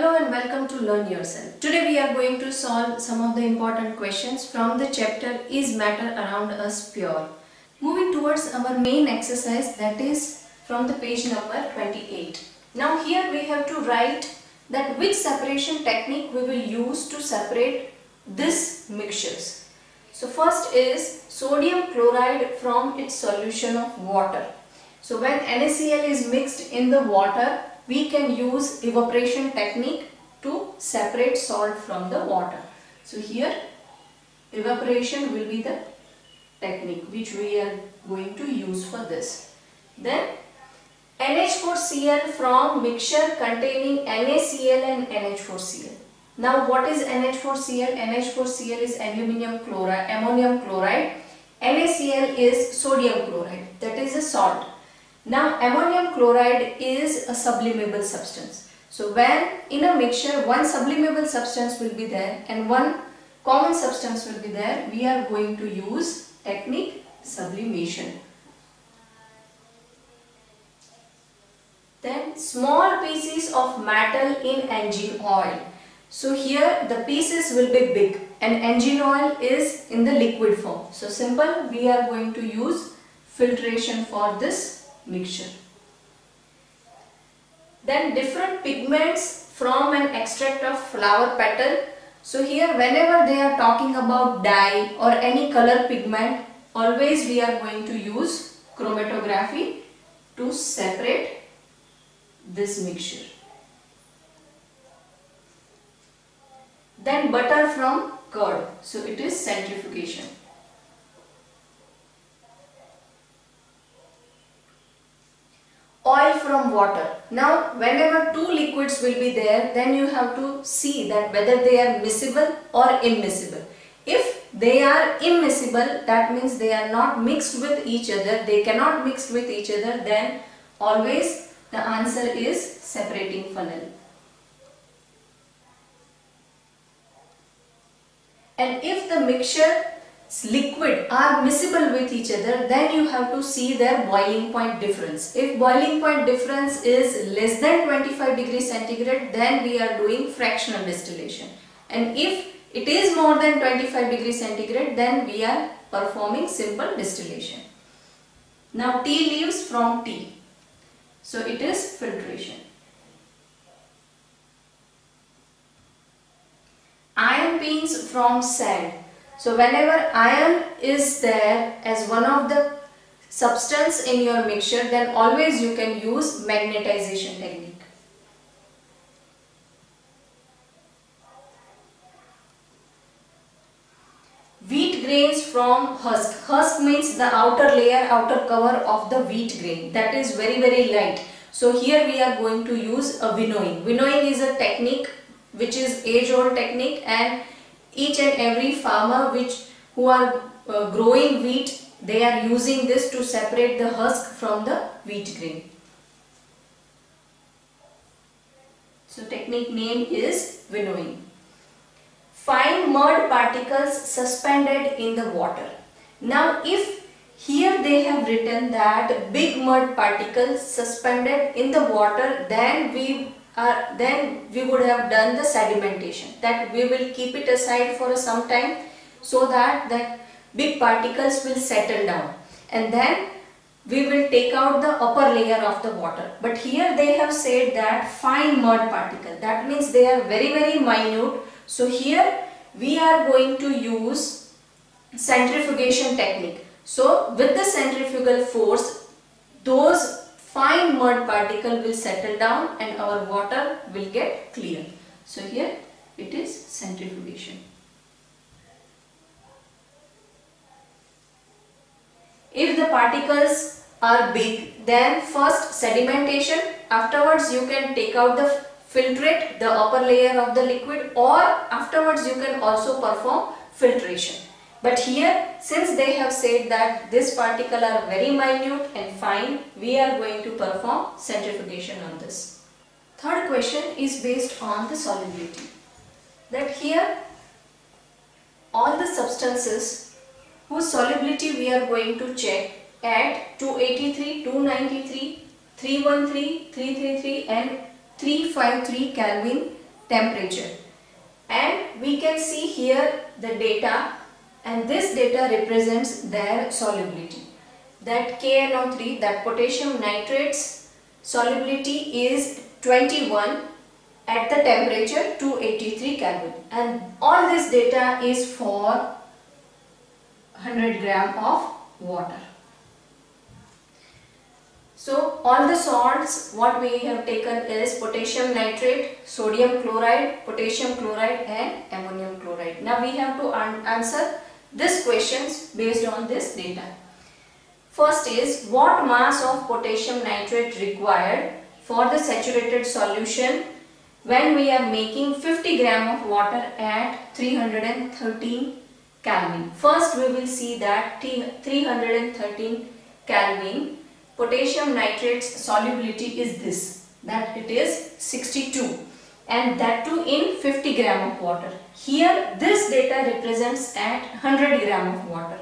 Hello and welcome to Learn Yourself. Today we are going to solve some of the important questions from the chapter Is Matter Around Us Pure? Moving towards our main exercise, that is from the page number 28. Now here we have to write that which separation technique we will use to separate these mixtures. So first is sodium chloride from its solution of water. So when NaCl is mixed in the water, we can use evaporation technique to separate salt from the water. So here evaporation will be the technique which we are going to use for this. Then NH4Cl from mixture containing NaCl and NH4Cl. Now what is NH4Cl? NH4Cl is ammonium chloride. NaCl is sodium chloride, that is a salt. Now ammonium chloride is a sublimable substance. So when in a mixture one sublimable substance will be there and one common substance will be there, we are going to use technique sublimation. Then small pieces of metal in engine oil. So here the pieces will be big and engine oil is in the liquid form. So simple, we are going to use filtration for this mixture. Then different pigments from an extract of flower petal. So here whenever they are talking about dye or any color pigment, always we are going to use chromatography to separate this mixture. Then butter from curd. So it is centrifugation. Oil from water. Now whenever two liquids will be there, then you have to see that whether they are miscible or immiscible. If they are immiscible, that means they are not mixed with each other, they cannot mix with each other, then always the answer is separating funnel. And if the mixture liquid are miscible with each other, then you have to see their boiling point difference. If boiling point difference is less than 25 degrees centigrade, then we are doing fractional distillation. And if it is more than 25 degrees centigrade, then we are performing simple distillation. Now tea leaves from tea. So it is filtration. Iron beans from sand. So whenever iron is there as one of the substance in your mixture, then always you can use magnetization technique. Wheat grains from husk. Husk means the outer layer, outer cover of the wheat grain. That is very light. So here we are going to use a winnowing. Winnowing is a technique which is age-old technique, and each and every farmer who are growing wheat, they are using this to separate the husk from the wheat grain. So technique name is winnowing. Fine mud particles suspended in the water. Now if here they have written that big mud particles suspended in the water, then we would have done the sedimentation, that we will keep it aside for some time so that big particles will settle down, and then we will take out the upper layer of the water. But here they have said that fine mud particle, that means they are very minute. So here we are going to use centrifugation technique. So with the centrifugal force, those fine mud particle will settle down and our water will get clear. So here it is centrifugation. If the particles are big, then first sedimentation, afterwards you can take out the filtrate, the upper layer of the liquid, or afterwards you can also perform filtration. But here, since they have said that this particle are very minute and fine, we are going to perform centrifugation on this. Third question is based on the solubility. That here, all the substances whose solubility we are going to check at 283, 293, 313, 333 and 353 Kelvin temperature. And we can see here the data, and this data represents their solubility. That KNO3, that potassium nitrate's solubility is 21 at the temperature 283 Kelvin, and all this data is for 100 gram of water. So all the salts what we have taken is potassium nitrate, sodium chloride, potassium chloride and ammonium chloride. Now we have to answer these questions based on this data. First is, what mass of potassium nitrate required for the saturated solution when we are making 50 gram of water at 313 Kelvin. First we will see that 313 Kelvin potassium nitrate's solubility is this, that it is 62, and that too in 50 gram of water. Here this data represents at 100 gram of water.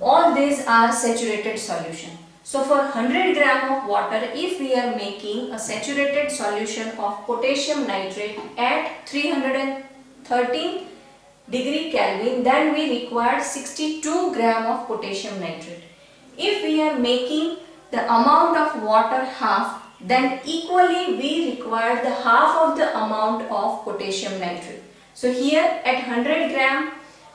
All these are saturated solution. So for 100 gram of water, if we are making a saturated solution of potassium nitrate at 313 degree Kelvin, then we require 62 gram of potassium nitrate. If we are making the amount of water half, then equally we require the half of the amount of potassium nitrate. So here at 100 gram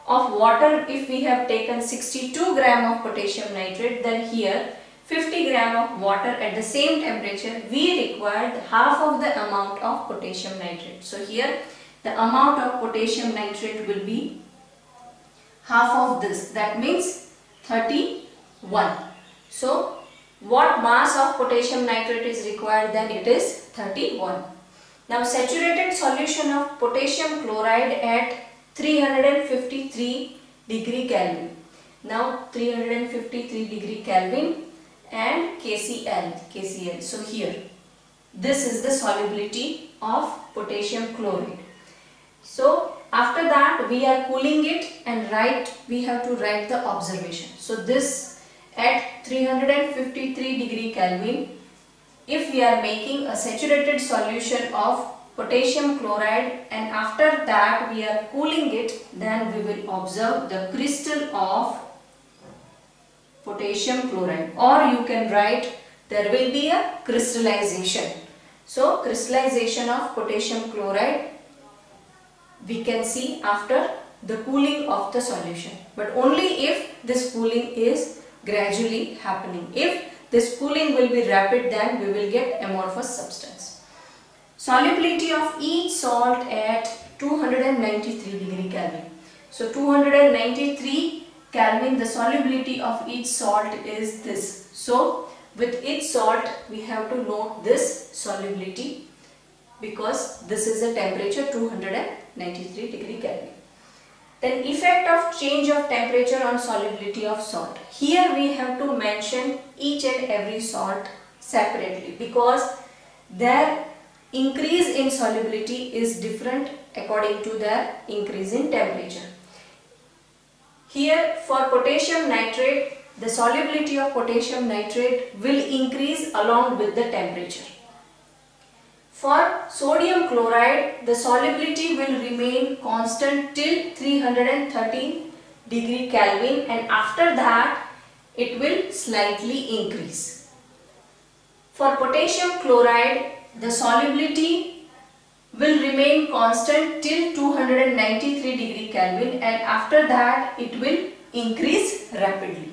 of water, if we have taken 62 gram of potassium nitrate, then here 50 gram of water at the same temperature, we require the half of the amount of potassium nitrate. So here the amount of potassium nitrate will be half of this, that means 31. So what mass of potassium nitrate is required? Then it is 31. Now saturated solution of potassium chloride at 353 degree Kelvin. Now 353 degree Kelvin and KCl. So here this is the solubility of potassium chloride. So after that we are cooling it and we have to write the observation. So this at 353 degree Kelvin, if we are making a saturated solution of potassium chloride and after that we are cooling it, then we will observe the crystal of potassium chloride, or you can write there will be a crystallization. So crystallization of potassium chloride we can see after the cooling of the solution, but only if this cooling is gradually happening. If this cooling will be rapid, then we will get amorphous substance. Solubility of each salt at 293 degree Kelvin. So 293 Kelvin, the solubility of each salt is this. So with each salt we have to note this solubility because this is the temperature 293 degree Kelvin. Then effect of change of temperature on solubility of salt. Here we have to mention each and every salt separately because their increase in solubility is different according to their increase in temperature. Here for potassium nitrate, the solubility of potassium nitrate will increase along with the temperature. For sodium chloride, the solubility will remain constant till 313 degree Kelvin and after that it will slightly increase. For potassium chloride, the solubility will remain constant till 293 degree Kelvin and after that it will increase rapidly.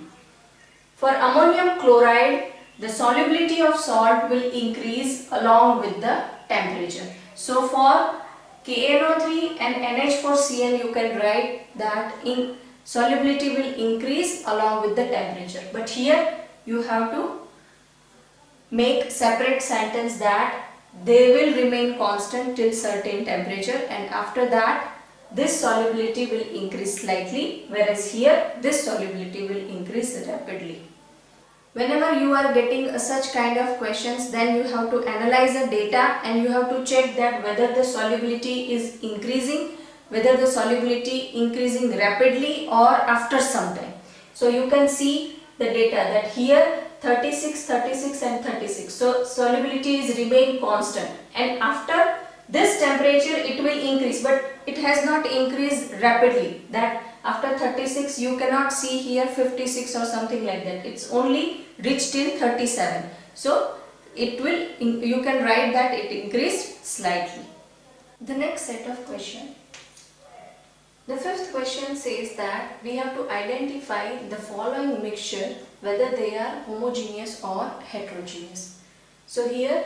For ammonium chloride, the solubility of salt will increase along with the temperature. So for KNO3 and NH4Cl you can write that in solubility will increase along with the temperature, but here you have to make separate sentence that they will remain constant till certain temperature and after that this solubility will increase slightly, whereas here this solubility will increase rapidly. Whenever you are getting such kind of questions, then you have to analyze the data and you have to check that whether the solubility is increasing, whether the solubility increasing rapidly or after some time. So you can see the data that here 36, 36 and 36. So solubility is remain constant and after this temperature it will increase, but it has not increased rapidly, that after 36 you cannot see here 56 or something like that. It's only reached till 37. So it will, you can write that it increased slightly. The next set of question. The fifth question says that we have to identify the following mixture, whether they are homogeneous or heterogeneous. So here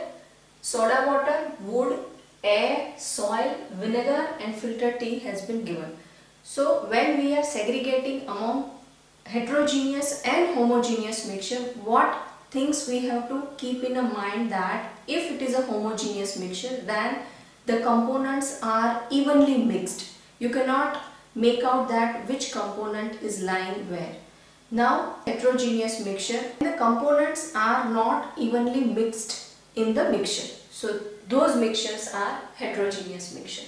soda water, wood, air, soil, vinegar and filtered tea has been given. So when we are segregating among heterogeneous and homogeneous mixture, what things we have to keep in mind, that if it is a homogeneous mixture, then the components are evenly mixed. You cannot make out that which component is lying where. Now heterogeneous mixture, the components are not evenly mixed in the mixture. So those mixtures are heterogeneous mixture.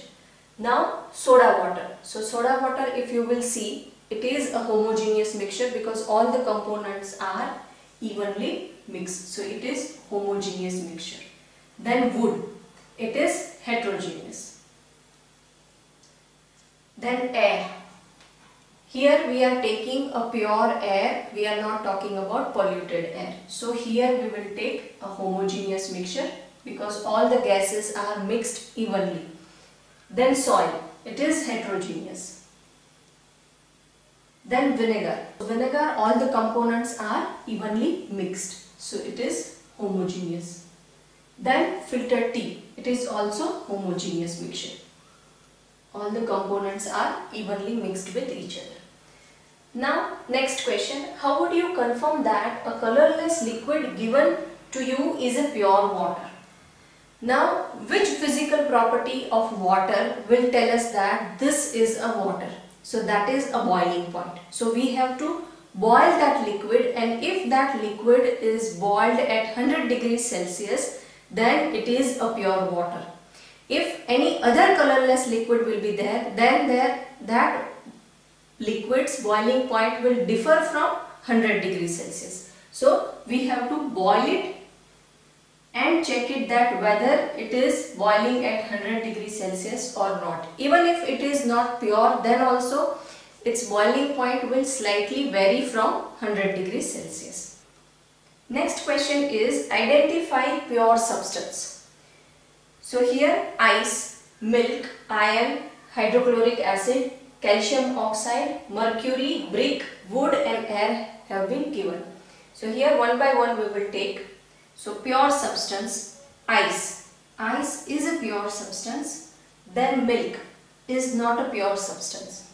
Now soda water. So soda water, if you will see, it is a homogeneous mixture because all the components are evenly mixed. So it is homogeneous mixture. Then wood, it is heterogeneous. Then air. Here we are taking a pure air, we are not talking about polluted air. So here we will take a homogeneous mixture because all the gases are mixed evenly. Then soil, it is heterogeneous. Then vinegar. Vinegar, all the components are evenly mixed. So it is homogeneous. Then filtered tea, it is also homogeneous mixture. All the components are evenly mixed with each other. Now next question, how would you confirm that a colorless liquid given to you is a pure water? Now which physical property of water will tell us that this is a water? So that is a boiling point. So we have to boil that liquid, and if that liquid is boiled at 100 degrees Celsius, then it is a pure water. If any other colorless liquid will be there, then that liquid's boiling point will differ from 100 degrees Celsius. So we have to boil it and check it that whether it is boiling at 100 degrees Celsius or not. Even if it is not pure, then also its boiling point will slightly vary from 100 degrees Celsius. Next question is identify pure substance. So here ice, milk, iron, hydrochloric acid, calcium oxide, mercury, brick, wood and air have been given. So here one by one we will take. So pure substance, ice. Ice is a pure substance. Then milk is not a pure substance.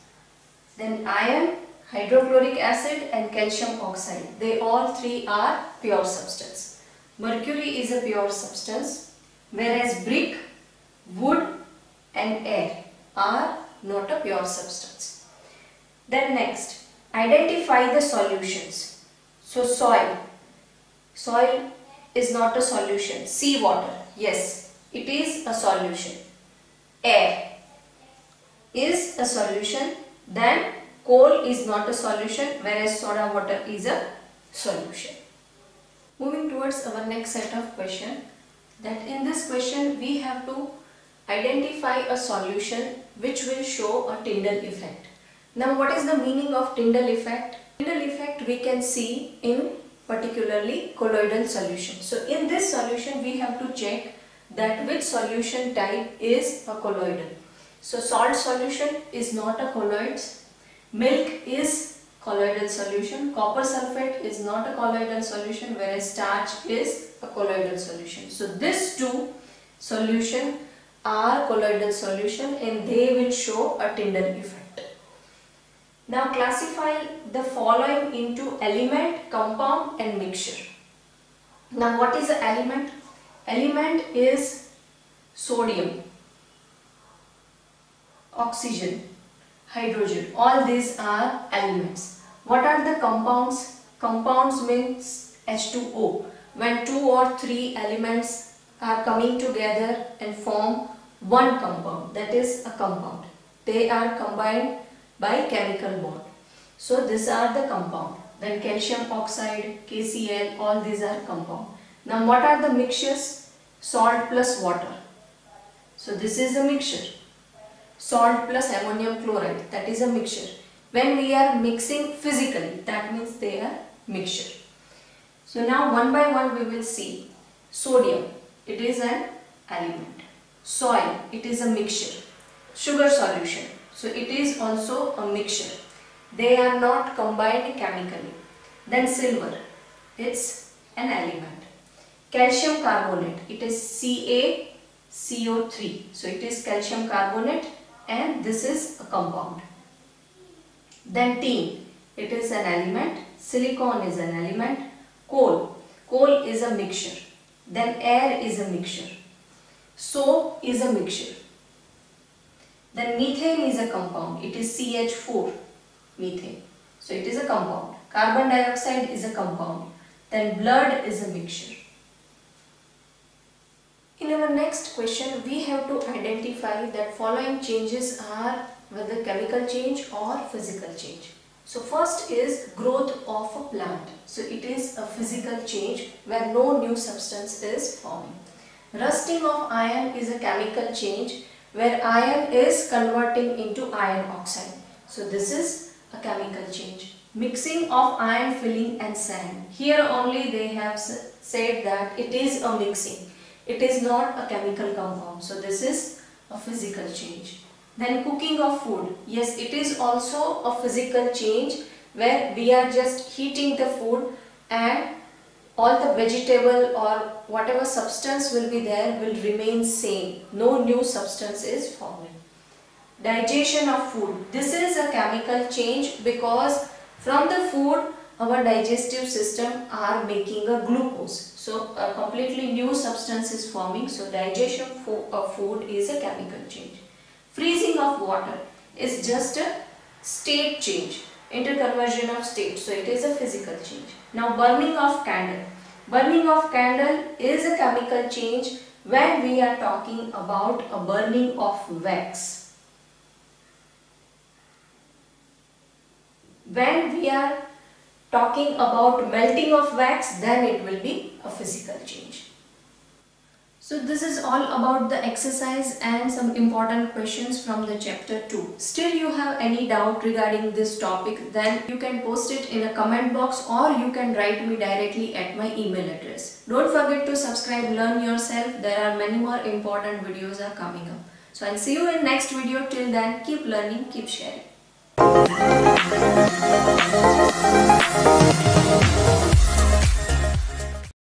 Then iron, hydrochloric acid and calcium oxide. They all three are pure substance. Mercury is a pure substance, whereas brick, wood and air are not a pure substance. Then next, identify the solutions. So soil. Soil is not a solution. Sea water, yes, it is a solution. Air is a solution. Then coal is not a solution, whereas soda water is a solution. Moving towards our next set of question, that in this question we have to identify a solution which will show a Tyndall effect. Now what is the meaning of Tyndall effect? Tyndall effect we can see in particularly colloidal solution. So in this solution we have to check that which solution type is a colloidal. So salt solution is not a colloid, milk is colloidal solution, copper sulfate is not a colloidal solution, whereas starch is a colloidal solution. So these two solutions are colloidal solution and they will show a Tyndall effect. Now classify the following into element, compound and mixture. Now what is an element? Element is sodium, oxygen, hydrogen. All these are elements. What are the compounds? Compounds means H2O. When two or three elements are coming together and form one compound, that is a compound. They are combined by chemical bond. So these are the compound. Then calcium oxide, KCl, all these are compound. Now what are the mixtures? Salt plus water. So this is a mixture. Salt plus ammonium chloride, that is a mixture. When we are mixing physically, that means they are mixture. So now one by one we will see. Sodium, it is an element. Soil, it is a mixture. Sugar solution, so it is also a mixture. They are not combined chemically. Then silver, it's an element. Calcium carbonate, it is CaCO3. So it is calcium carbonate and this is a compound. Then tin, it is an element. Silicon is an element. Coal is a mixture. Then air is a mixture. Soap is a mixture. Then methane is a compound. It is CH4, methane. So it is a compound. Carbon dioxide is a compound. Then blood is a mixture. In our next question, we have to identify that following changes are whether chemical change or physical change. So first is growth of a plant. So it is a physical change where no new substance is forming. Rusting of iron is a chemical change where iron is converting into iron oxide. So this is a chemical change. Mixing of iron filling and sand. Here only they have said that it is a mixing. It is not a chemical compound. So this is a physical change. Then cooking of food. Yes, it is also a physical change where we are just heating the food and all the vegetable or whatever substance will be there will remain same. No new substance is forming. Digestion of food. This is a chemical change because from the food our digestive system are making a glucose. So a completely new substance is forming. So digestion of food is a chemical change. Freezing of water is just a state change, interconversion of state. So it is a physical change. Now burning of candle. Burning of candle is a chemical change when we are talking about a burning of wax. When we are talking about melting of wax, then it will be a physical change. So this is all about the exercise and some important questions from the chapter 2. Still you have any doubt regarding this topic, then you can post it in a comment box or you can write me directly at my email address. Don't forget to subscribe, learn yourself. There are many more important videos are coming up. So I'll see you in next video. Till then, keep learning, keep sharing.